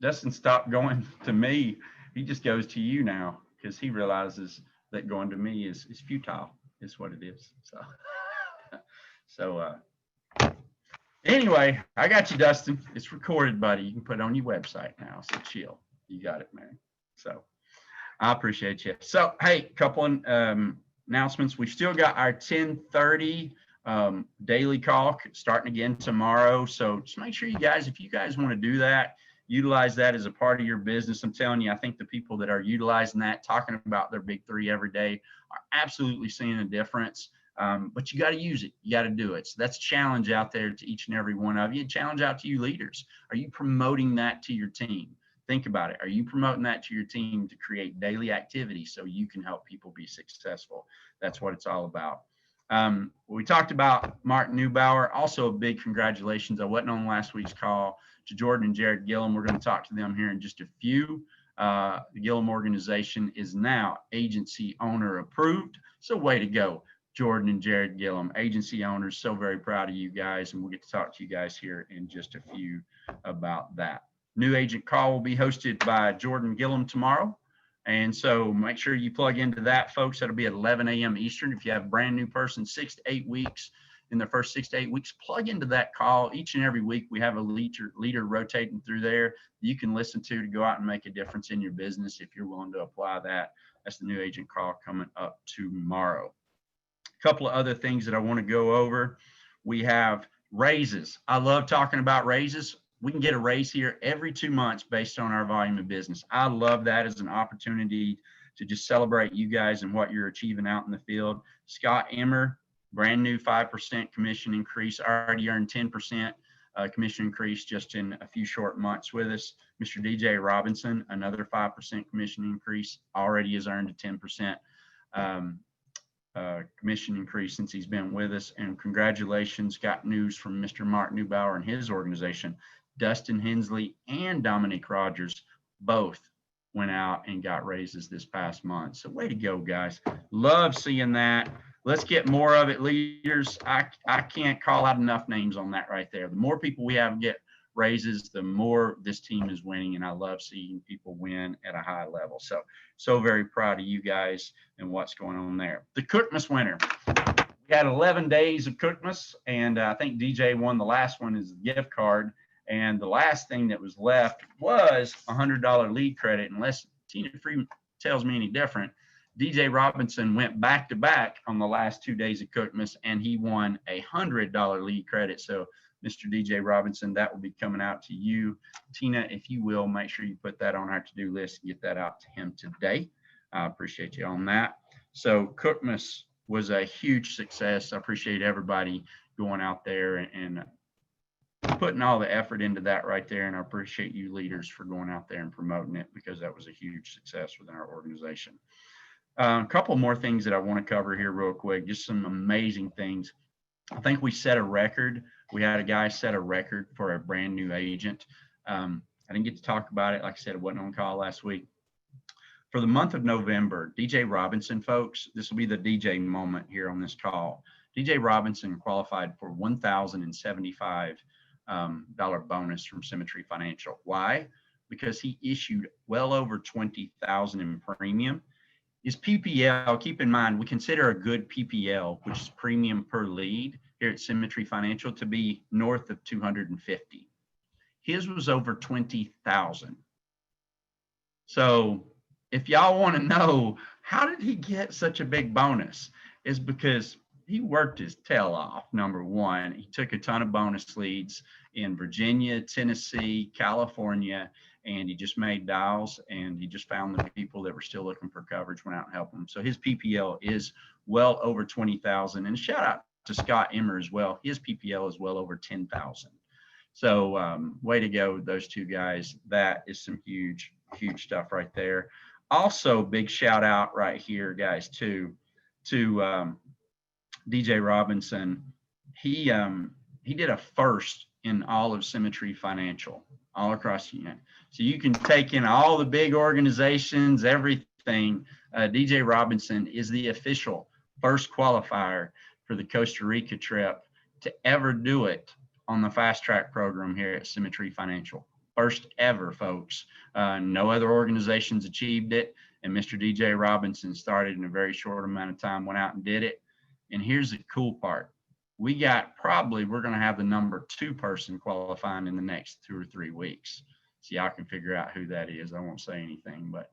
Dustin stopped going to me. He just goes to you now because he realizes that going to me is futile, is what it is. So, anyway, I got you, Dustin. It's recorded, buddy. You can put it on your website now. So chill. You got it, man. So I appreciate you. So, hey, couple of announcements. We've still got our 10:30 daily call starting again tomorrow. So just make sure you guys, if you guys want to do that, utilize that as a part of your business. I'm telling you, I think the people that are utilizing that, talking about their big three every day, are absolutely seeing a difference. But you got to use it. You got to do it. So that's a challenge out there to each and every one of you. Challenge out to you leaders. Are you promoting that to your team? Think about it. Are you promoting that to your team to create daily activity so you can help people be successful? That's what it's all about. We talked about Mark Newbauer. Also, a big congratulations. I wasn't on last week's call to Jordan and Jared Gillum. We're going to talk to them here in just a few. The Gillum organization is now agency owner approved. So way to go, Jordan and Jared Gillum, agency owners. So very proud of you guys. And we'll get to talk to you guys here in just a few about that. New agent call will be hosted by Jordan Gillum tomorrow. And so make sure you plug into that, folks. That'll be at 11 a.m. Eastern. If you have a brand new person, 6 to 8 weeks, in the first 6 to 8 weeks, plug into that call. Each and every week, we have a leader rotating through there you can listen to go out and make a difference in your business if you're willing to apply that. That's the new agent call coming up tomorrow. A couple of other things that I want to go over. We have raises. I love talking about raises. We can get a raise here every 2 months based on our volume of business. I love that as an opportunity to just celebrate you guys and what you're achieving out in the field. Scott Emmer, brand new 5% commission increase, already earned 10% commission increase just in a few short months with us. Mr. DJ Robinson, another 5% commission increase, already has earned a 10% commission increase since he's been with us. And congratulations, got news from Mr. Mark Newbauer and his organization. Dustin Hensley and Dominique Rogers both went out and got raises this past month. So way to go, guys. Love seeing that. Let's get more of it, leaders. I can't call out enough names on that right there. The more people we have get raises, the more this team is winning, and I love seeing people win at a high level. So very proud of you guys and what's going on there. The Cookmas winner. We had 11 days of Cookmas, and I think DJ won the last one as a gift card. And the last thing that was left was a $100 lead credit. Unless Tina Freeman tells me any different, DJ Robinson went back to back on the last 2 days of Cookmas, and he won a $100 lead credit. So, Mr. DJ Robinson, that will be coming out to you. Tina, if you will, make sure you put that on our to-do list and get that out to him today. I appreciate you on that. So, Cookmas was a huge success. I appreciate everybody going out there and putting all the effort into that right there. And I appreciate you leaders for going out there and promoting it, because that was a huge success within our organization. A couple more things that I want to cover here real quick, just some amazing things. I think we set a record. We had a guy set a record for a brand new agent. I didn't get to talk about it. Like I said, I wasn't on call last week. For the month of November, DJ Robinson, folks, this will be the DJ moment here on this call. DJ Robinson qualified for $1,075 bonus from Symmetry Financial. Why? Because he issued well over $20,000 in premium. His PPL, keep in mind, we consider a good PPL, which is premium per lead here at Symmetry Financial, to be north of 250. His was over 20,000. So if y'all want to know how did he get such a big bonus, is because he worked his tail off. Number one, he took a ton of bonus leads in Virginia, Tennessee, California, and he just made dials, and he just found the people that were still looking for coverage, went out and helped them. So his PPL is well over 20,000. And shout out to Scott Emmer as well. His PPL is well over 10,000. So way to go, those two guys. That is some huge, huge stuff right there. Also, big shout out right here, guys, to DJ Robinson. He did a first in all of Symmetry Financial, all across the unit. So you can take in all the big organizations, everything. DJ Robinson is the official first qualifier for the Costa Rica trip to ever do it on the fast track program here at Symmetry Financial. First ever, folks. No other organizations achieved it. And Mr. DJ Robinson started in a very short amount of time, went out and did it. And here's the cool part. We're going to have the number 2 person qualifying in the next 2 or 3 weeks. So y'all can figure out who that is. I won't say anything, but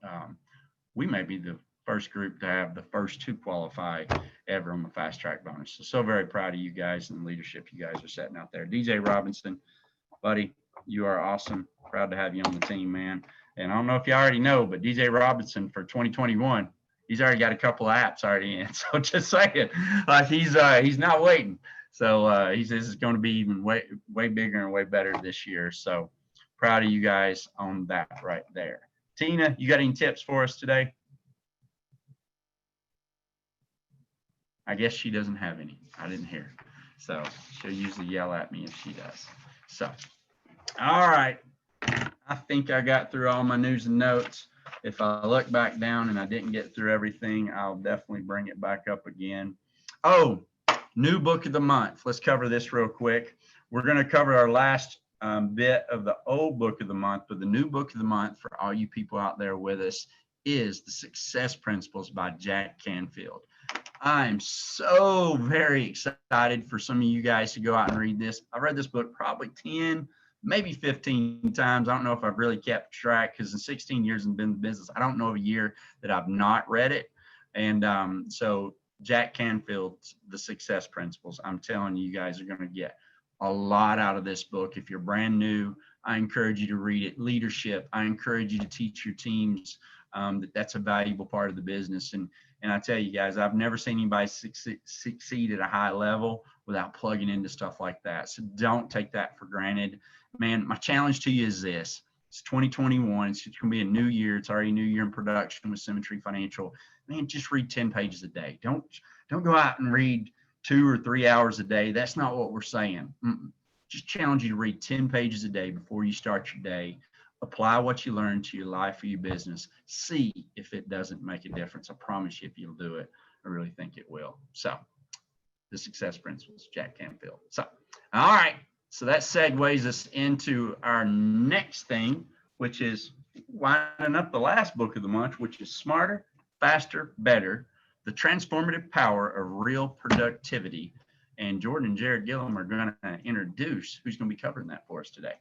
we may be the first group to have the first 2 qualify ever on the fast track bonus. So very proud of you guys and the leadership you guys are setting out there. DJ Robinson, buddy, you are awesome. Proud to have you on the team, man. And I don't know if you already know, but DJ Robinson for 2021, he's already got a couple of apps already in. So just saying, he's not waiting. So he says it's going to be even way bigger and way better this year. So proud of you guys on that right there. Tina, you got any tips for us today? I guess she doesn't have any. I didn't hear. So she'll usually yell at me if she does. So, all right. I think I got through all my news and notes. If I look back down and I didn't get through everything, I'll definitely bring it back up again. Oh, new book of the month. Let's cover this real quick. We're going to cover our last bit of the old book of the month, but the new book of the month for all you people out there with us is The Success Principles by Jack Canfield. I'm so very excited for some of you guys to go out and read this. I've read this book probably 10, maybe 15 times. I don't know if I've really kept track because in 16 years I've been in the business, I don't know of a year that I've not read it. And so Jack Canfield's The Success Principles, I'm telling you, you guys are going to get a lot out of this book. If you're brand new, I encourage you to read it. Leadership, I encourage you to teach your teams that's a valuable part of the business. And I tell you guys, I've never seen anybody succeed at a high level without plugging into stuff like that. So don't take that for granted. Man, my challenge to you is this. It's 2021. It's going to be a new year. It's already a new year in production with Symmetry Financial. Man, just read 10 pages a day. Don't go out and read 2 or 3 hours a day. That's not what we're saying. Just challenge you to read 10 pages a day before you start your day. Apply what you learn to your life or your business. See if it doesn't make a difference. I promise you, if you'll do it, I really think it will. So, The Success Principles, Jack Canfield. So, all right. So that segues us into our next thing, which is winding up the last book of the month, which is Smarter, Faster, Better, The Transformative Power of Real Productivity. And Jordan and Jared Gillum are going to introduce who's going to be covering that for us today.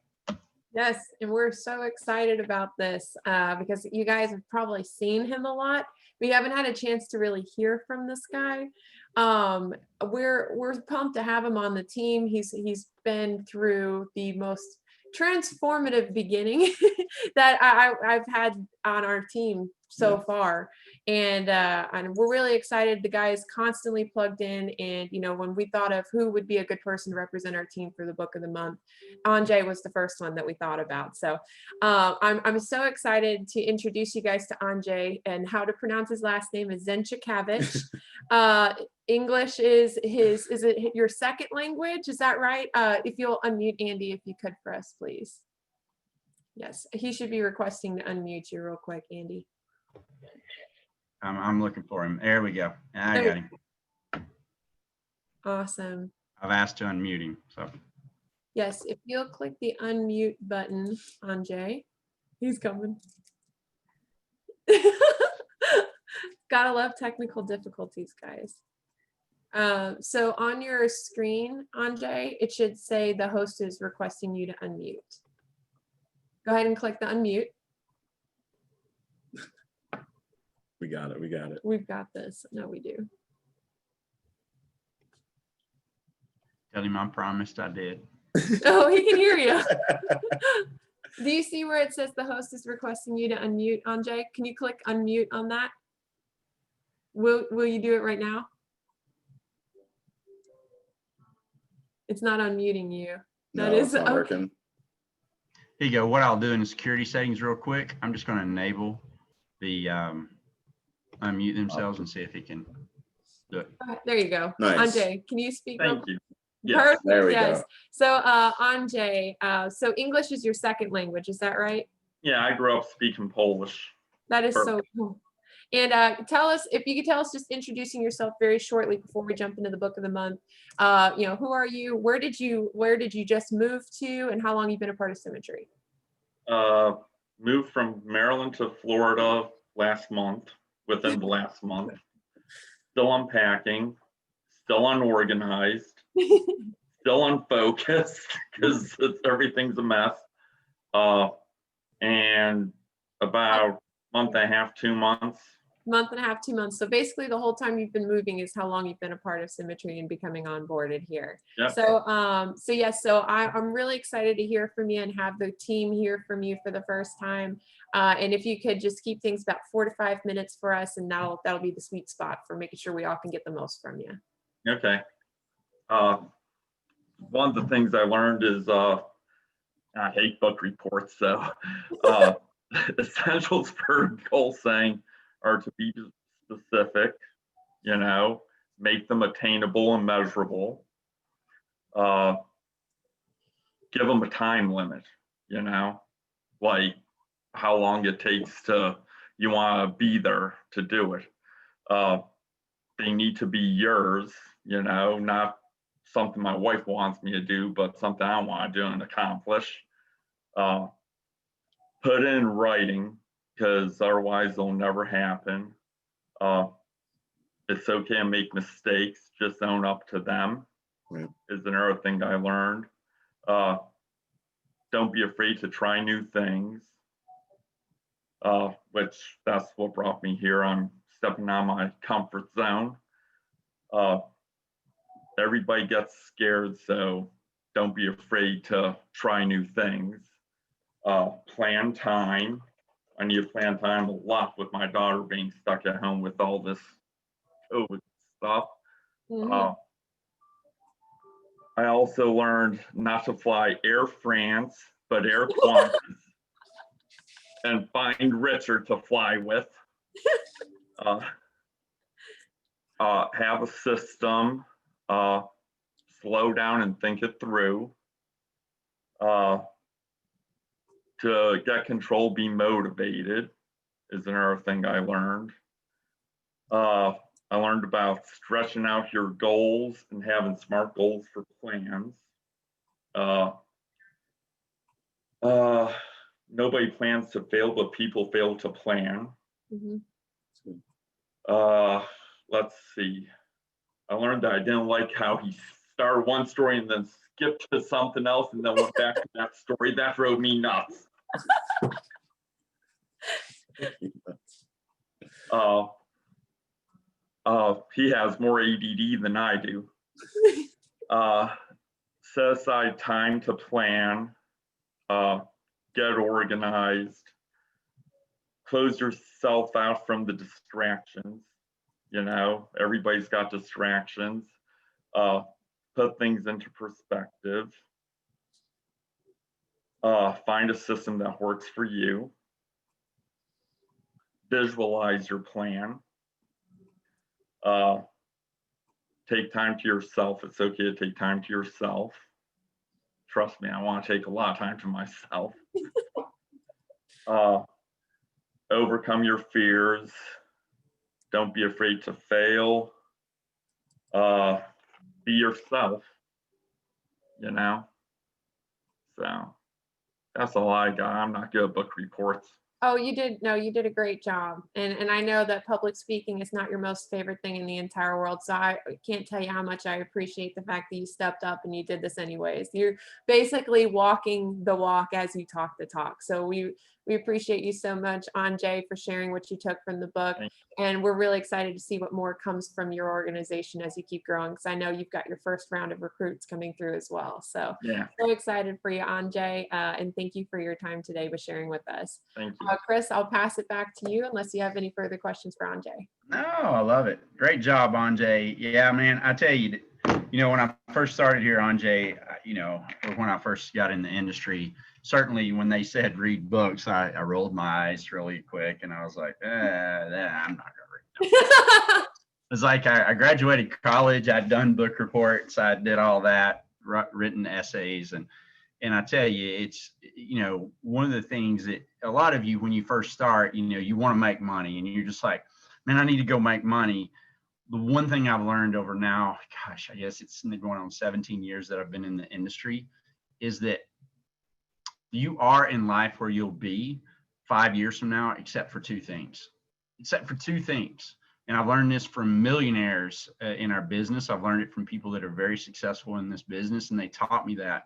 Yes, and we're so excited about this because you guys have probably seen him a lot. We haven't had a chance to really hear from this guy. We're pumped to have him on the team. He's been through the most transformative beginning that I've had on our team so far, and we're really excited. The guy is constantly plugged in, and when we thought of who would be a good person to represent our team for the book of the month, Anjay was the first one that we thought about. So I'm so excited to introduce you guys to Anjay, and how to pronounce his last name is Zenczykiewicz. English is it your second language? Is that right? If you'll unmute Andy, if you could for us, please. Yes, he should be requesting to unmute you real quick, Andy. I'm looking for him. There we go. I got him. Awesome. I've asked to unmute him. So yes, if you'll click the unmute button, Anjay, he's coming. Gotta love technical difficulties, guys. So on your screen, Anjay, it should say the host is requesting you to unmute. Go ahead and click the unmute. We got it. We got it. We've got this. No, we do. tell him I promised I did. Oh, he can hear you. Do you see where it says the host is requesting you to unmute, Anjay? Can you click unmute on that? Will you do it right now? It's not unmuting you. That is not okay. working. Here you go. What I'll do in the security settings real quick, I'm just going to enable the unmute themselves and see if he can do it. There you go. Nice. Anjay, can you speak? Thank you. Yes, perfect. There we yes. go. So Anjay, so English is your second language, is that right? Yeah, I grew up speaking Polish. That is Perfect. so cool. And tell us, if you could tell us, just introducing yourself very shortly before we jump into the book of the month. Who are you? Where did you just move to, and how long you've been a part of Symmetry? Moved from Maryland to Florida within the last month. Still unpacking, still unorganized, still unfocused because everything's a mess. And about month and a half, 2 months. Month and a half, 2 months. So basically the whole time you've been moving is how long you've been a part of Symmetry and becoming onboarded here. Yep. So yes, so I'm really excited to hear from you and have the team hear from you for the first time. And if you could just keep things about 4 to 5 minutes for us, and that'll be the sweet spot for making sure we all can get the most from you. Okay. One of the things I learned is I hate book reports. So essentials for goal setting are to be specific, make them attainable and measurable. Give them a time limit, like how long it takes you want to be there to do it. They need to be yours, not something my wife wants me to do, but something I want to do and accomplish. Put it in writing, because otherwise they'll never happen. It's okay to make mistakes, just own up to them. Right. Is another thing I learned. Don't be afraid to try new things, which that's what brought me here. I'm stepping out of my comfort zone. Everybody gets scared, so don't be afraid to try new things. Plan time. I need to plan time a lot with my daughter being stuck at home with all this COVID stuff. Mm-hmm. I also learned not to fly Air France, but Air Qantas, and find Richard to fly with. Have a system, slow down and think it through. To get control, be motivated is another thing I learned. I learned about stretching out your goals and having SMART goals for plans. Nobody plans to fail, but people fail to plan. Mm-hmm. Let's see. I learned that I didn't like how he started one story and then skipped to something else and then went back to that story. That drove me nuts. He has more ADD than I do. Set aside time to plan, get organized, close yourself out from the distractions. Everybody's got distractions. Put things into perspective. Find a system that works for you. Visualize your plan. Take time to yourself. It's okay to take time to yourself. Trust me, I want to take a lot of time to myself. Overcome your fears. Don't be afraid to fail. Be yourself, So that's all I got. I'm not good at book reports. Oh, you did a great job. And I know that public speaking is not your most favorite thing in the entire world. So I can't tell you how much I appreciate the fact that you stepped up and you did this anyways. You're basically walking the walk as you talk the talk. So we appreciate you so much, Anjay, for sharing what you took from the book. And we're really excited to see what more comes from your organization as you keep growing, because I know you've got your first round of recruits coming through as well. So yeah, so excited for you, Anjay, and thank you for your time today with sharing with us. Thank you. Chris, I'll pass it back to you unless you have any further questions for Anjay. No, I love it. Great job, Anjay. Yeah, man, I tell you, when I first started here, Anjay, when I first got in the industry, certainly when they said read books, I rolled my eyes really quick and I was like, I'm not going to read them. It's like I graduated college, I'd done book reports, I did all that, written essays, and I tell you, it's, one of the things that a lot of you, when you first start, you want to make money and you're just like, man, I need to go make money. The one thing I've learned over now, gosh, I guess it's going on 17 years that I've been in the industry, is that you are in life where you'll be 5 years from now, except for two things. And I've learned this from millionaires in our business. I've learned it from people that are very successful in this business, and they taught me that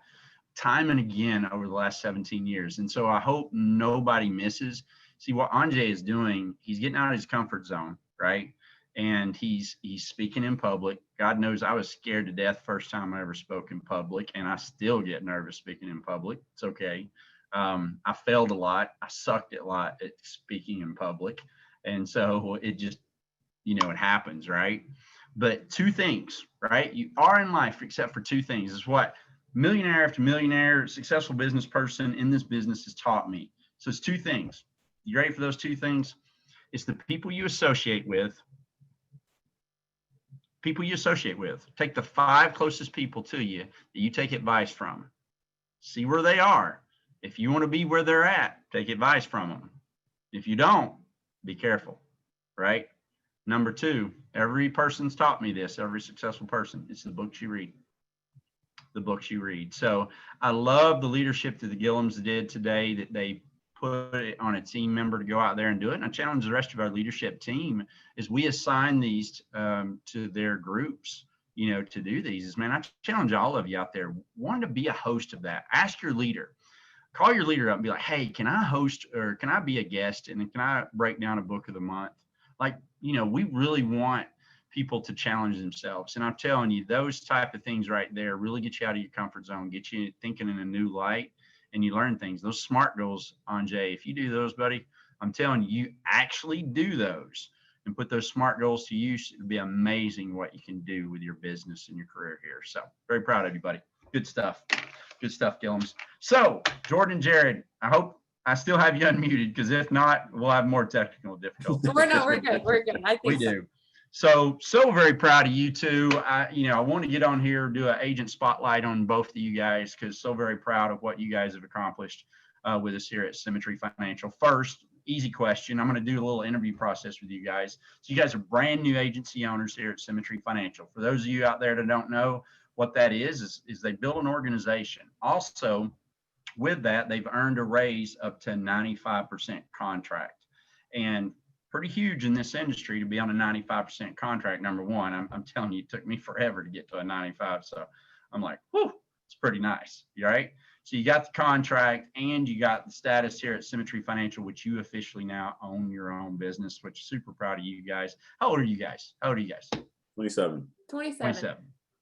time and again over the last 17 years. And so I hope nobody misses. See what Anjay is doing. He's getting out of his comfort zone, right? And he's speaking in public. God knows I was scared to death first time I ever spoke in public, and I still get nervous speaking in public. It's okay. I failed a lot. I sucked a lot at speaking in public. And so it just, it happens, right? But two things, right? You are in life except for two things. Is what millionaire after millionaire, successful business person in this business has taught me. So it's two things. You ready for those two things? It's the people you associate with. Take the 5 closest people to you that you take advice from. See where they are. If you want to be where they're at, take advice from them. If you don't, be careful, right? Number 2, every person's taught me this, every successful person. It's the books you read. So I love the leadership that the Gillums did today, that they put it on a team member to go out there and do it. And I challenge the rest of our leadership team is we assign these to their groups, to do these. Man, I challenge all of you out there, want to be a host of that. Ask your leader. Call your leader up and be like, hey, can I host or can I be a guest? And can I break down a book of the month? We really want people to challenge themselves. And I'm telling you, those type of things right there really get you out of your comfort zone, get you thinking in a new light, and you learn things. Those SMART goals, Anjay, if you do those, buddy, I'm telling you, you actually do those and put those SMART goals to use. It'll be amazing what you can do with your business and your career here. So very proud of you, buddy. Good stuff, Gillums. So Jordan and Jared, I hope I still have you unmuted, because if not, we'll have more technical difficulties. We're good. I think we do. So very proud of you two. I want to get on here, do an agent spotlight on both of you guys, because so very proud of what you guys have accomplished with us here at Symmetry Financial. First, easy question. I'm going to do a little interview process with you guys. So you guys are brand new agency owners here at Symmetry Financial. For those of you out there that don't know what that is they build an organization. Also, with that, they've earned a raise up to 95% contract. And pretty huge in this industry to be on a 95% contract. Number one, I'm telling you, it took me forever to get to a 95. So I'm like, whew, it's pretty nice. Right? So you got the contract and you got the status here at Symmetry Financial, which you officially now own your own business, which super proud of you guys. How old are you guys? 27. 27.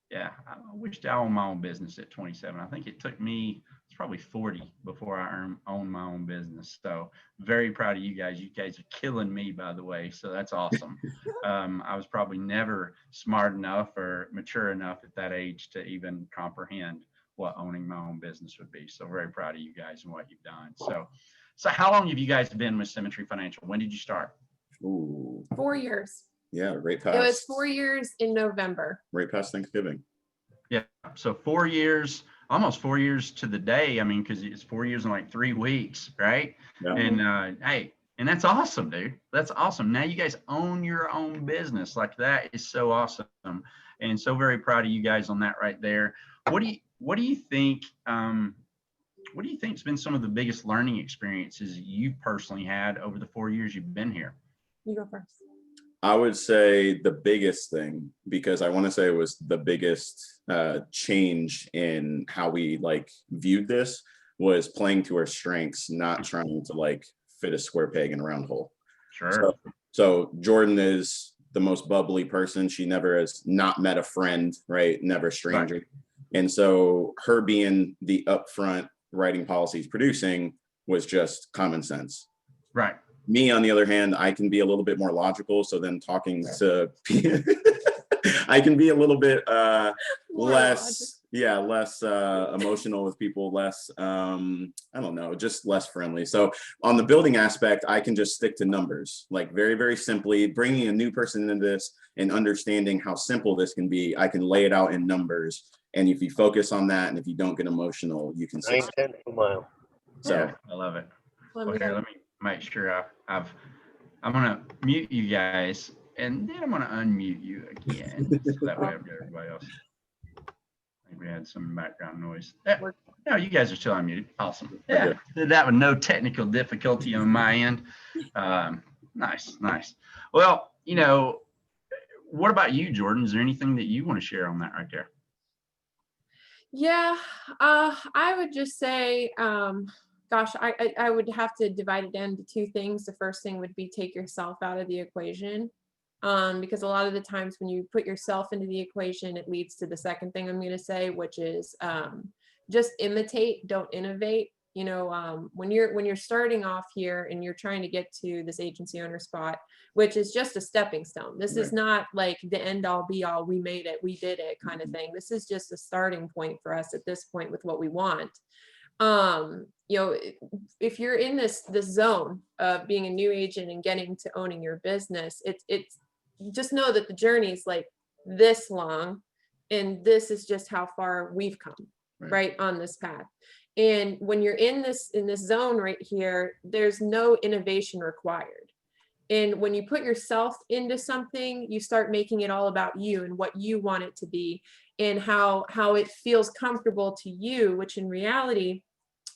Yeah. I wished I owned my own business at 27. I think it took me, it's probably 40 before I owned my own business. So very proud of you guys. You guys are killing me, by the way. So that's awesome. I was probably never smart enough or mature enough at that age to even comprehend what owning my own business would be. So very proud of you guys and what you've done. So how long have you guys been with Symmetry Financial? When did you start? Ooh. 4 years. Yeah, right past. It was 4 years in November. Right past Thanksgiving. Yeah. So 4 years, almost 4 years to the day. I mean, because it's 4 years in like 3 weeks, right? Yeah. And hey, and that's awesome, dude. That's awesome. Now you guys own your own business. Like, that is so awesome. And so very proud of you guys on that right there. What do you think? What do you think's been some of the biggest learning experiences you've personally had over the 4 years you've been here? You go first. I would say the biggest thing, because I want to say it was the biggest change in how we viewed this, was playing to our strengths, not trying to fit a square peg in a round hole. Sure. So Jordan is the most bubbly person. She never has not met a friend, right? Never a stranger. Right. And so her being the upfront writing policies, producing, was just common sense. Right. Me, on the other hand, I can be a little bit more logical. So then talking to, I can be a little bit less emotional with people, less, I don't know, just less friendly. So on the building aspect, I can just stick to numbers, very, very simply. Bringing a new person into this and understanding how simple this can be, I can lay it out in numbers. And if you focus on that, and if you don't get emotional, you can succeed. 9 10 a mile. So yeah, I love it. Okay, let me make sure I'm gonna mute you guys, and then I'm gonna unmute you again, so that way I've got everybody else. I think we had some background noise. No, you guys are still unmuted. Awesome. We're Yeah, good. did that with no technical difficulty on my end. Nice, nice. Well, what about you, Jordan? Is there anything that you want to share on that right there? Yeah, I would just say, gosh, I would have to divide it into two things. The first thing would be take yourself out of the equation. Because a lot of the times when you put yourself into the equation, it leads to the second thing I'm going to say, which is just imitate, don't innovate. When you're starting off here and you're trying to get to this agency owner spot, which is just a stepping stone. This is not like the end all be all, we made it, we did it kind of thing. This is just a starting point for us at this point with what we want. If you're in this zone of being a new agent and getting to owning your business, it's just know that the journey is like this long, and this is just how far we've come right on this path. And when you're in this zone right here, there's no innovation required. And when you put yourself into something, you start making it all about you and what you want it to be and how it feels comfortable to you, which in reality,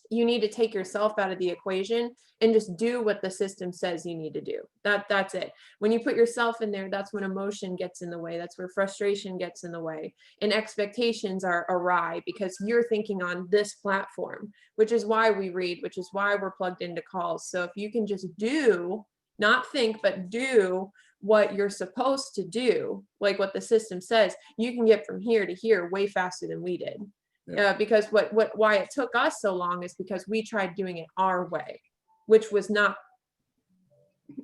you need to take yourself out of the equation and just do what the system says you need to do. That's it. When you put yourself in there, that's when emotion gets in the way. That's where frustration gets in the way. And expectations are awry because you're thinking on this platform, which is why we read, which is why we're plugged into calls. So if you can just do, not think, but do what you're supposed to do, like what the system says, you can get from here to here way faster than we did. Because why it took us so long is because we tried doing it our way, which was not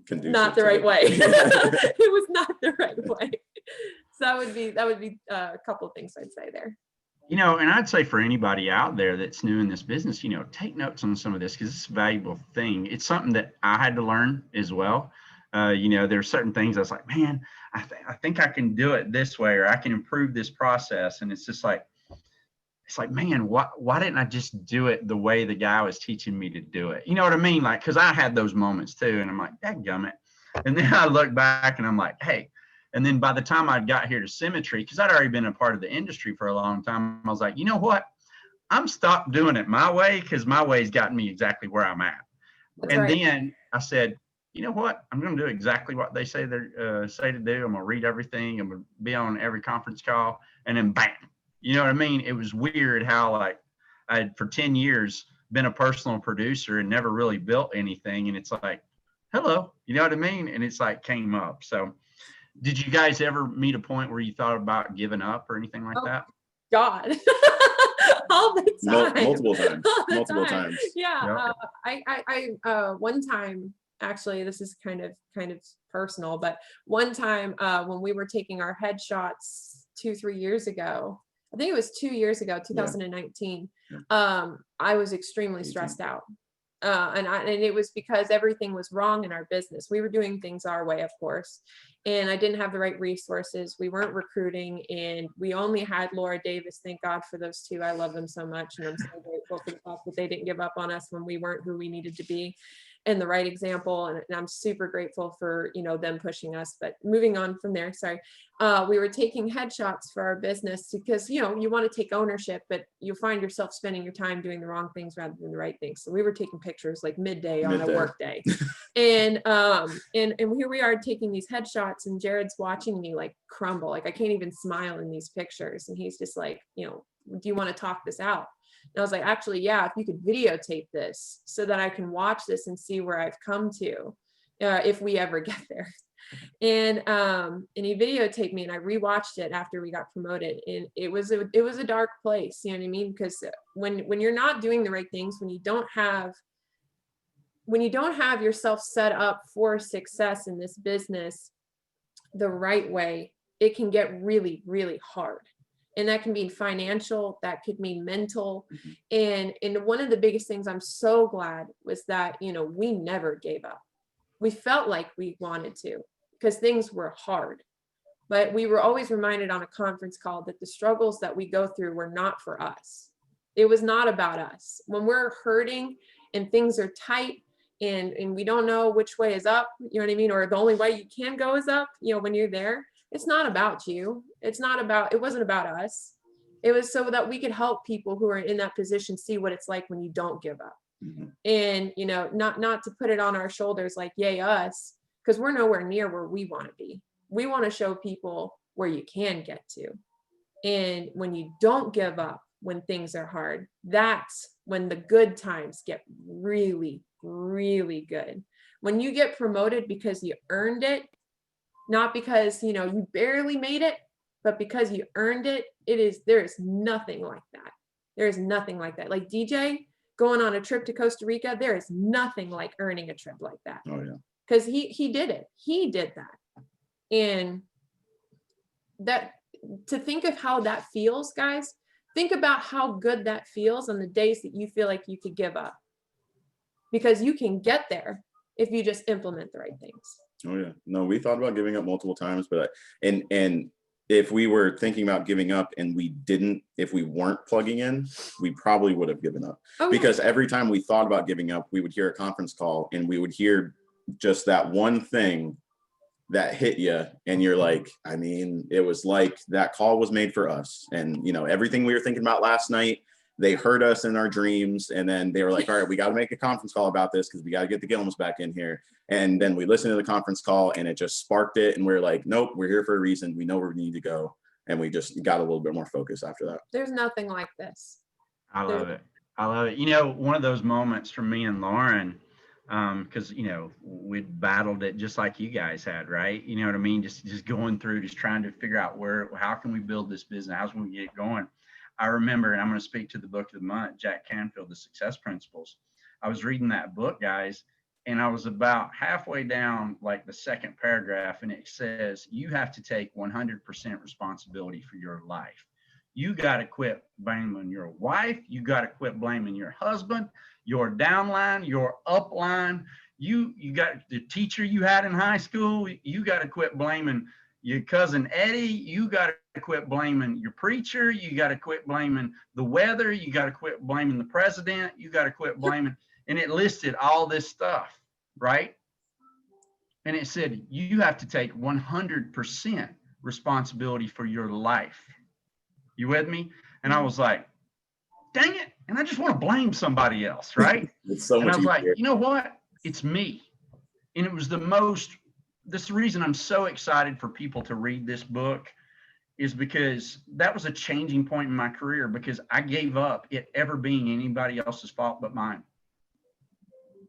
the right way. It was not the right way. So that would be a couple of things I'd say there. And I'd say for anybody out there that's new in this business, take notes on some of this because it's a valuable thing. It's something that I had to learn as well. There's certain things I was like, man, I think I can do it this way, or I can improve this process. And it's just like, man, why didn't I just do it the way the guy was teaching me to do it? You know what I mean? Like, because I had those moments too. And I'm like, dadgummit. And then I look back and I'm like, hey. And then by the time I got here to Symmetry, because I'd already been a part of the industry for a long time, I was like, you know what? I'm stopped doing it my way because my way's gotten me exactly where I'm at. Then I said, you know what? I'm going to do exactly what they say they say to do. I'm going to read everything. I'm going to be on every conference call. And then bam. You know what I mean? It was weird how like I had for 10 years been a personal producer and never really built anything. And it's like, hello, you know what I mean? And it's like came up. So did you guys ever meet a point where you thought about giving up or anything like that? God. All the time. Multiple times. Yeah. I one time, actually, this is kind of personal, but one time when we were taking our headshots 2-3 years ago, I think it was 2 years ago, 2019. I was extremely stressed out. And it was because everything was wrong in our business. We were doing things our way, of course, and I didn't have the right resources. We weren't recruiting, and we only had Laura Davis. Thank God for those two. I love them so much, and I'm so grateful for the fact that they didn't give up on us when we weren't who we needed to be. And the right example, and I'm super grateful for them pushing us. But moving on from there, we were taking headshots for our business because you want to take ownership, but you find yourself spending your time doing the wrong things rather than the right things. So we were taking pictures like midday on a work day, and here we are taking these headshots, and Jared's watching me like crumble, like I can't even smile in these pictures, and he's just like, do you want to talk this out? And I was like, actually, yeah, if you could videotape this so that I can watch this and see where I've come to, if we ever get there. And he videotaped me, and I rewatched it after we got promoted, and it was a dark place, you know what I mean? Because when you're not doing the right things, when you don't have yourself set up for success in this business the right way, it can get really, really hard. And that can be financial, that could mean mental. And one of the biggest things I'm so glad was that, we never gave up. We felt like we wanted to because things were hard, but we were always reminded on a conference call that the struggles that we go through were not for us. It was not about us. When we're hurting and things are tight and we don't know which way is up, you know what I mean? Or the only way you can go is up, when you're there. It's not about you. It wasn't about us. It was so that we could help people who are in that position see what it's like when you don't give up. Mhm. And, you know, not to put it on our shoulders like, yay, us, because we're nowhere near where we want to be. We want to show people where you can get to. And when you don't give up, when things are hard, that's when the good times get really, really good. When you get promoted because you earned it, not because, you know, you barely made it, but because you earned it, there is nothing like that. There is nothing like that. Like DJ going on a trip to Costa Rica, there is nothing like earning a trip like that. Oh yeah. Because he did it. He did that. And that, to think of how that feels, guys, think about how good that feels on the days that you feel like you could give up. Because you can get there if you just implement the right things. Oh yeah. No, we thought about giving up multiple times, but and if we were thinking about giving up and if we weren't plugging in, we probably would have given up. Oh, Because every time we thought about giving up, we would hear a conference call and we would hear just that one thing that hit you, and you're like, I mean, it was like that call was made for us. And you know, everything we were thinking about last night, they heard us in our dreams, and then they were like, all right, we got to make a conference call about this because we got to get the Gilliams back in here. And then we listened to the conference call and it just sparked it, and we're like, nope, we're here for a reason, we know where we need to go, and we just got a little bit more focused after that. There's nothing like this. I love it. I love it. You know, one of those moments for me and Lauren, because you know, we'd battled it just like you guys had, right? You know what I mean? Just going through, just trying to figure out how can we build this business? How can we get it going? I remember, and I'm going to speak to the book of the month, Jack Canfield, The Success Principles. I was reading that book, guys, and I was about halfway down, like the second paragraph, and it says, you have to take 100% responsibility for your life. You got to quit blaming your wife. You got to quit blaming your husband, your downline, your upline. You got the teacher you had in high school. You got to quit blaming your cousin Eddie. You got to quit blaming your preacher. You got to quit blaming the weather. You got to quit blaming the president. You got to quit blaming. And it listed all this stuff, right? And it said, you have to take 100% responsibility for your life. You with me? And I was like, dang it. And I just want to blame somebody else, right? It's so And much I was like, easier. you know what? It's me. And it was this is the reason I'm so excited for people to read this book, is because that was a changing point in my career, because I gave up it ever being anybody else's fault but mine.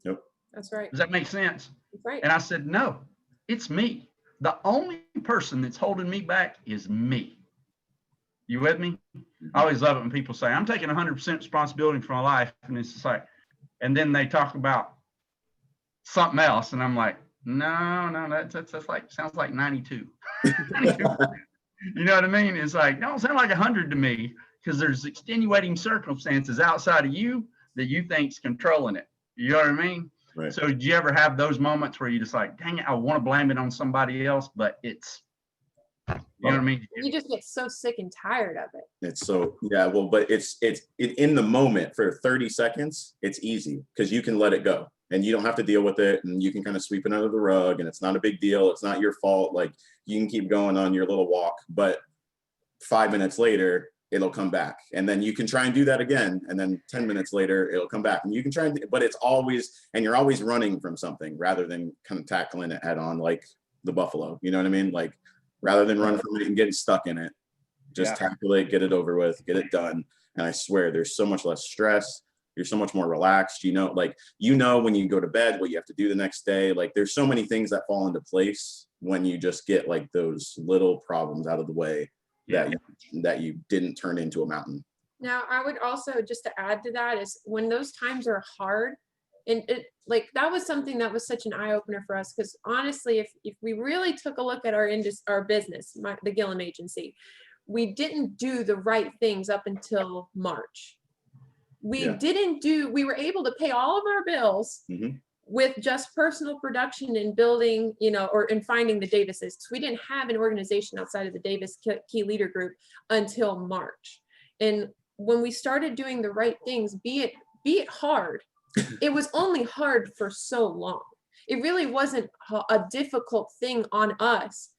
Yep. That's right. Does that make sense? That's right. And I said, no, it's me. The only person that's holding me back is me. You with me? I always love it when people say, I'm taking 100% responsibility for my life. And it's just like, and then they talk about something else. And I'm like, no, that's like, sounds like 92. 92. You know what I mean? It's like, don't sound like 100 to me, because there's extenuating circumstances outside of you that you think's controlling it. You know what I mean? Right. So did you ever have those moments where you just like, dang it, I want to blame it on somebody else, but it's, you know what I mean? You just get so sick and tired of it. It's so, yeah, well, but it's in the moment for 30 seconds, it's easy because you can let it go and you don't have to deal with it, and you can kind of sweep it under the rug, and it's not a big deal. It's not your fault. Like, you can keep going on your little walk, but 5 minutes later, it'll come back. And then you can try and do that again. And then 10 minutes later, it'll come back, and you can try and, but it's always, and you're always running from something rather than kind of tackling it head on, like the buffalo, you know what I mean? Like, rather than run from it and getting stuck in it, just tackle it, get it over with, get it done. And I swear there's so much less stress. You're so much more relaxed, you know, like, you know, when you go to bed, what you have to do the next day. Like, there's so many things that fall into place when you just get like those little problems out of the way that you didn't turn into a mountain. Now, I would also, just to add to that, is when those times are hard, and it, like, that was something that was such an eye opener for us, because honestly, if we really took a look at our business, the Gilliam Agency, we didn't do the right things up until March. We were able to pay all of our bills with just personal production and building, you know, and finding the Davises. We didn't have an organization outside of the Davis Key Leader Group until March. And when we started doing the right things, be it hard, it was only hard for so long. It really wasn't a difficult thing on us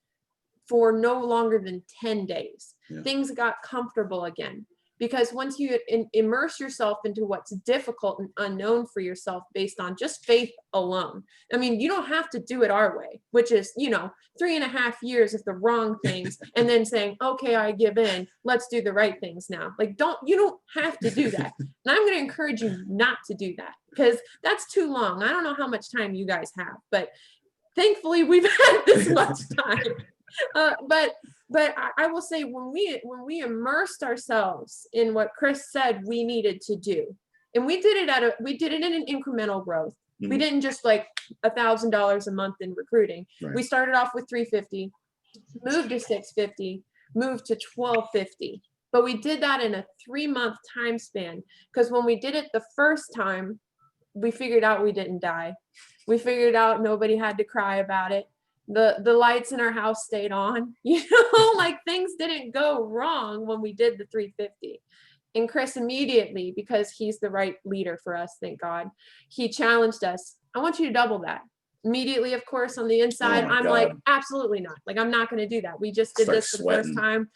for no longer than 10 days. Yeah. Things got comfortable again. Because once you immerse yourself into what's difficult and unknown for yourself based on just faith alone, I mean, you don't have to do it our way, which is, 3.5 years of the wrong things and then saying, okay, I give in, let's do the right things now. Like, you don't have to do that. And I'm going to encourage you not to do that, because that's too long. I don't know how much time you guys have, but thankfully we've had this much time. But I will say, when we immersed ourselves in what Chris said we needed to do, and we did it in an incremental growth. We didn't just like $1,000 a month in recruiting. Right. We started off with 350, moved to 650, moved to 1250. But we did that in a 3-month time span, because when we did it the first time, we figured out we didn't die. We figured out nobody had to cry about it. The lights in our house stayed on, like things didn't go wrong when we did the 350. And Chris immediately, because he's the right leader for us, thank God, he challenged us. I want you to double that. Immediately, of course, on the inside, Oh my I'm God. like, absolutely not. Like, I'm not going to do that. We just did Start this for the first sweating. time.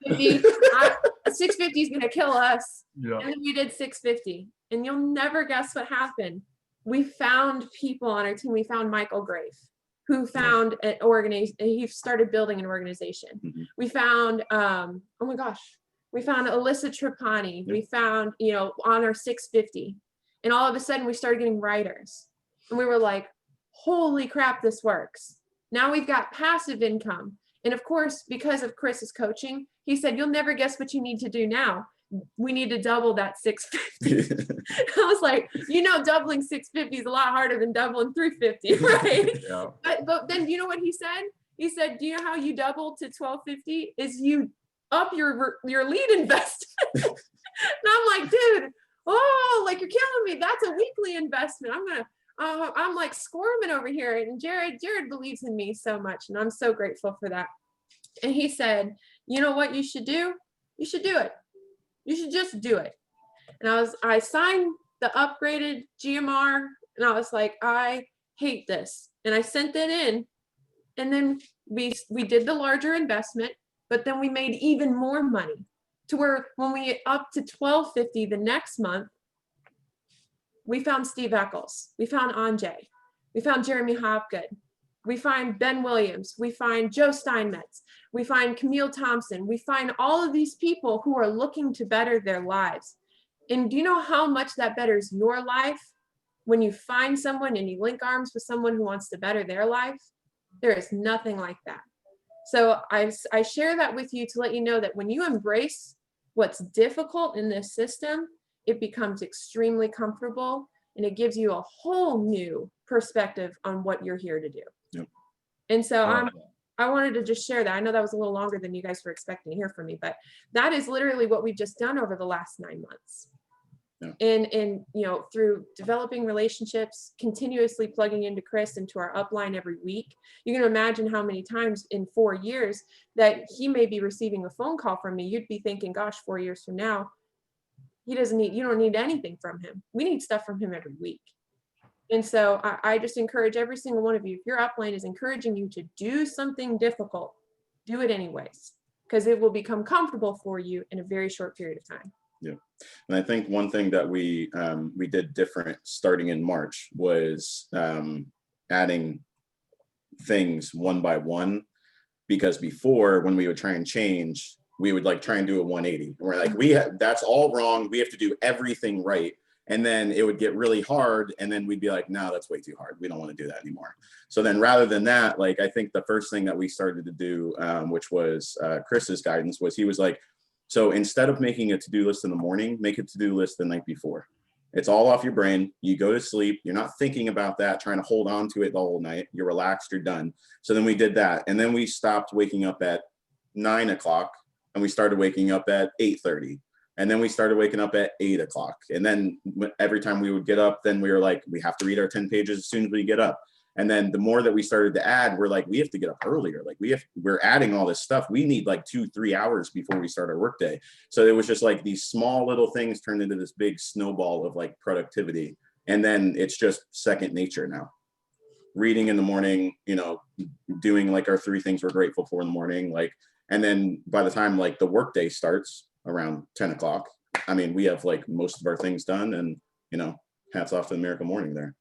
650 is going to kill us. Yeah. And then we did 650. And you'll never guess what happened. We found people on our team. We found Michael Grafe, who found an organization. He started building an organization. We found, oh my gosh, we found Alyssa Trapani. We found, on our 650. And all of a sudden we started getting writers. And we were like, holy crap, this works. Now we've got passive income. And of course, because of Chris's coaching, he said, you'll never guess what you need to do now. We need to double that 650. I was like, doubling 650 is a lot harder than doubling 350, right? Yeah. But then you know what he said? He said, do you know how you double to 1250 is you up your lead investment. And I'm like, dude, like you're killing me. That's a weekly investment. I'm like squirming over here. And Jared believes in me so much. And I'm so grateful for that. And he said, you know what you should do? You should do it. You should just do it. And I signed the upgraded GMR, and I was like, I hate this. And I sent it in, and then we did the larger investment, but then we made even more money, to where when we up to 1250 the next month, we found Steve Eccles, we found Anjay, we found Jeremy Hopgood, we find Ben Williams, we find Joe Steinmetz, we find Camille Thompson, we find all of these people who are looking to better their lives. And do you know how much that betters your life when you find someone and you link arms with someone who wants to better their life? There is nothing like that. So I share that with you to let you know that when you embrace what's difficult in this system, it becomes extremely comfortable, and it gives you a whole new perspective on what you're here to do. Yep. And so I wanted to just share that. I know that was a little longer than you guys were expecting to hear from me, but that is literally what we've just done over the last 9 months. Yeah. And through developing relationships, continuously plugging into Chris, into our upline every week. You can imagine how many times in 4 years that he may be receiving a phone call from me. You'd be thinking, gosh, 4 years from now, you don't need anything from him. We need stuff from him every week. And so I just encourage every single one of you, if your upline is encouraging you to do something difficult, do it anyways, because it will become comfortable for you in a very short period of time. Yeah. And I think one thing that we did different starting in March was adding things one by one, because before, when we would try and change, we would like try and do a 180. And we're like, that's all wrong. We have to do everything right. And then it would get really hard. And then we'd be like, no, that's way too hard. We don't want to do that anymore. So then rather than that, like, I think the first thing that we started to do, which was Chris's guidance, was he was like, so instead of making a to-do list in the morning, make a to-do list the night before. It's all off your brain. You go to sleep. You're not thinking about that, trying to hold on to it the whole night. You're relaxed. You're done. So then we did that. And then we stopped waking up at 9 o'clock and we started waking up at 8:30. And then we started waking up at 8 o'clock. And then every time we would get up, then we were like, we have to read our 10 pages as soon as we get up. And then the more that we started to add, we're like, we have to get up earlier. Like we're adding all this stuff. We need like 2-3 hours before we start our workday. So it was just like these small little things turned into this big snowball of like productivity. And then it's just second nature now. Reading in the morning, doing like our 3 things we're grateful for in the morning, like And then by the time like the workday starts around 10 o'clock, I mean, we have like most of our things done, and, you know, hats off to the Miracle Morning there.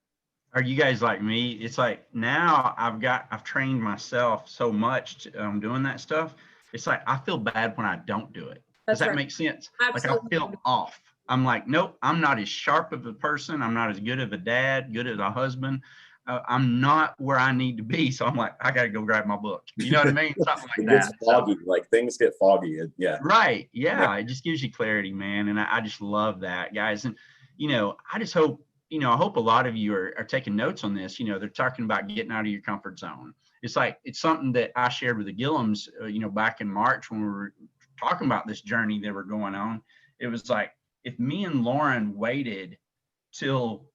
Are you guys like me? It's like now I've trained myself so much doing that stuff. It's like I feel bad when I don't do it. Does That's that right. make sense? Absolutely. Like I feel off. I'm like, nope, I'm not as sharp of a person. I'm not as good of a dad, good as a husband. I'm not where I need to be. So I'm like, I got to go grab my book. You know what I mean? Something like It gets that. foggy, like things get foggy. Yeah. Right. Yeah. It just gives you clarity, man. And I just love that, guys. And, you know, I just hope, you know, I hope a lot of you are taking notes on this. You know, they're talking about getting out of your comfort zone. It's like, it's something that I shared with the Gillums, you know, back in March when we were talking about this journey that we're going on. It was like, if me and Lauren waited till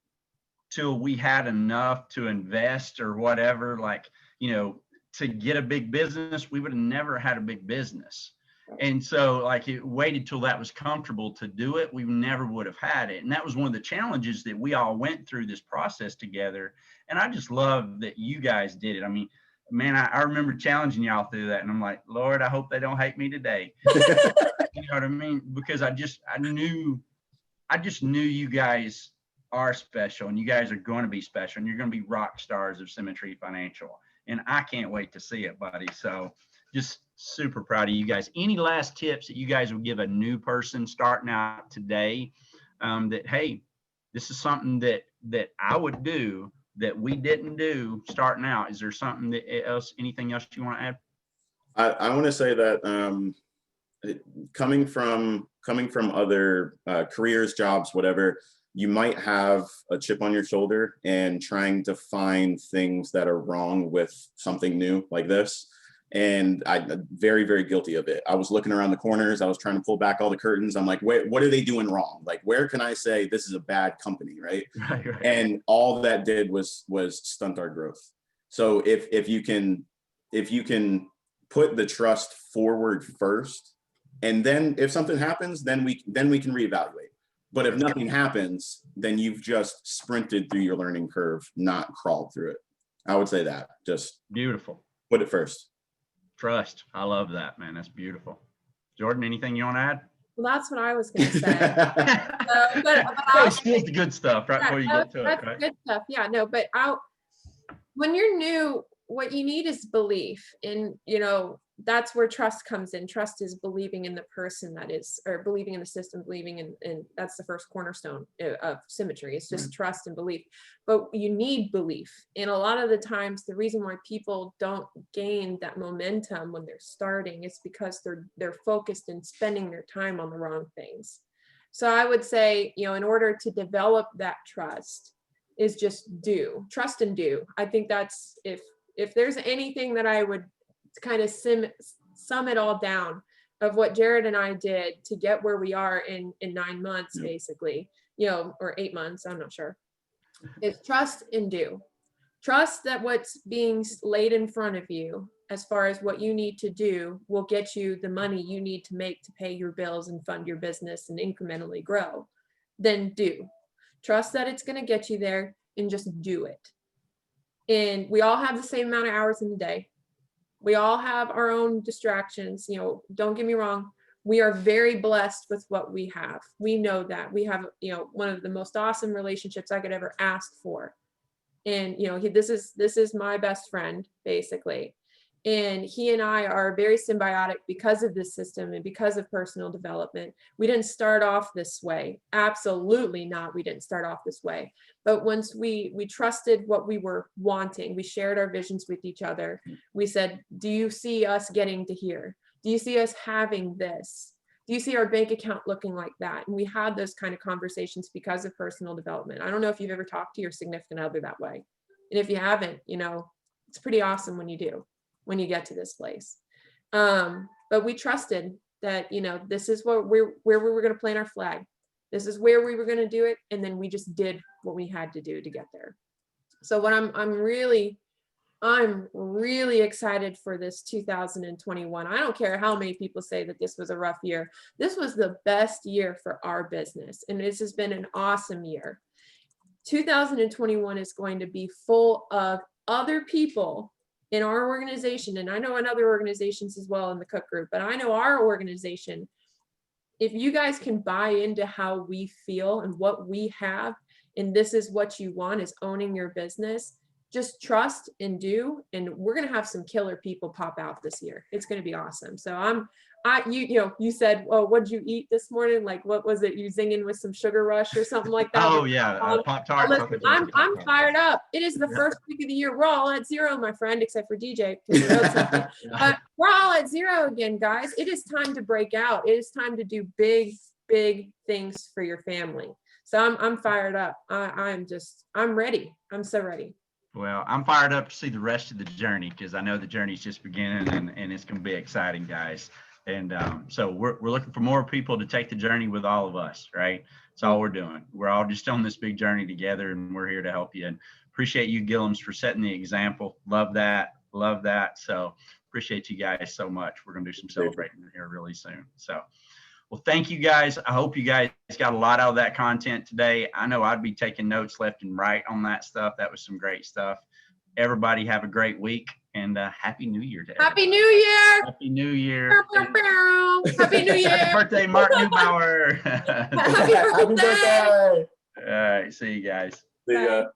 we had enough to invest or whatever, like, you know, to get a big business, we would have never had a big business. And so like it waited till that was comfortable to do it, we never would have had it. And that was one of the challenges that we all went through this process together. And I just love that you guys did it. I mean, man, I remember challenging y'all through that. And I'm like, Lord, I hope they don't hate me today. You know what I mean? Because I just knew you guys are special, and you guys are going to be special, and you're going to be rock stars of Symmetry Financial. And I can't wait to see it, buddy. So just super proud of you guys. Any last tips that you guys would give a new person starting out today, that, hey, this is something that I would do that we didn't do starting out? Is there something anything else you want to add? I want to say that coming from other careers, jobs, whatever, you might have a chip on your shoulder and trying to find things that are wrong with something new like this. And I'm very, very guilty of it. I was looking around the corners. I was trying to pull back all the curtains. I'm like, wait, what are they doing wrong? Like, where can I say this is a bad company, right? Right. And all that did was stunt our growth. So if you can put the trust forward first, and then if something happens, then we can reevaluate. But if nothing happens, then you've just sprinted through your learning curve, not crawled through it. I would say that. Just Beautiful. put it first. Trust. I love that, man. That's beautiful. Jordan, anything you want to add? Well, that's what I was going to say. But Here's the good stuff right before you get to it, that's right? good stuff. Yeah, no, but when you're new, what you need is belief. And, you know, that's where trust comes in. Trust is believing in the person that is, or believing in the system, believing in that's the first cornerstone of Symmetry. It's just trust and belief. But you need belief. And a lot of the times, the reason why people don't gain that momentum when they're starting is because they're focused and spending their time on the wrong things. So I would say, you know, in order to develop that trust is just trust and do. I think that's, if there's anything that I would kind of sum it all down of what Jared and I did to get where we are in 9 months, basically, you know, or 8 months, I'm not sure. It's trust and do. Trust that what's being laid in front of you, as far as what you need to do, will get you the money you need to make to pay your bills and fund your business and incrementally grow. Then do. Trust that it's going to get you there, and just do it. And we all have the same amount of hours in the day. We all have our own distractions. You know, don't get me wrong. We are very blessed with what we have. We know that we have, you know, one of the most awesome relationships I could ever ask for. And, you know, this is my best friend, basically. And he and I are very symbiotic because of this system and because of personal development. We didn't start off this way. Absolutely not. We didn't start off this way. But once we trusted what we were wanting, we shared our visions with each other. We said, do you see us getting to here? Do you see us having this? Do you see our bank account looking like that? And we had those kind of conversations because of personal development. I don't know if you've ever talked to your significant other that way. And if you haven't, you know, it's pretty awesome when you do, when you get to this place. But we trusted that, you know, this is where we were going to plant our flag. This is where we were going to do it. And then we just did what we had to do to get there. So what I'm really excited for this 2021. I don't care how many people say that this was a rough year. This was the best year for our business. And this has been an awesome year. 2021 is going to be full of other people in our organization, and I know in other organizations as well in the Cook Group, but I know our organization, if you guys can buy into how we feel and what we have, and this is what you want is owning your business, just trust and do, and we're going to have some killer people pop out this year. It's going to be awesome. So you said, oh, what did you eat this morning? Like, what was it? You zinging with some Sugar Rush or something like that? Oh yeah, Pop-Tart. Listen, I'm fired up. It is the first week of the year. We're all at zero, my friend, except for DJ. But we're all at zero again, guys. It is time to break out. It is time to do big, big things for your family. So I'm fired up. I'm ready. I'm so ready. Well, I'm fired up to see the rest of the journey because I know the journey's just beginning and it's going to be exciting, guys. And so we're looking for more people to take the journey with all of us, right? That's all we're doing. We're all just on this big journey together, and we're here to help you. And appreciate you, Gillums, for setting the example. Love that. Love that. So appreciate you guys so much. We're going to do some celebrating here really soon. So, well, thank you guys. I hope you guys got a lot out of that content today. I know I'd be taking notes left and right on that stuff. That was some great stuff. Everybody have a great week, and Happy New Year to everybody. Happy New Year. Happy New Year. Happy New Year. Happy birthday, Mark Newbauer. Happy birthday. All right. See you guys. See ya.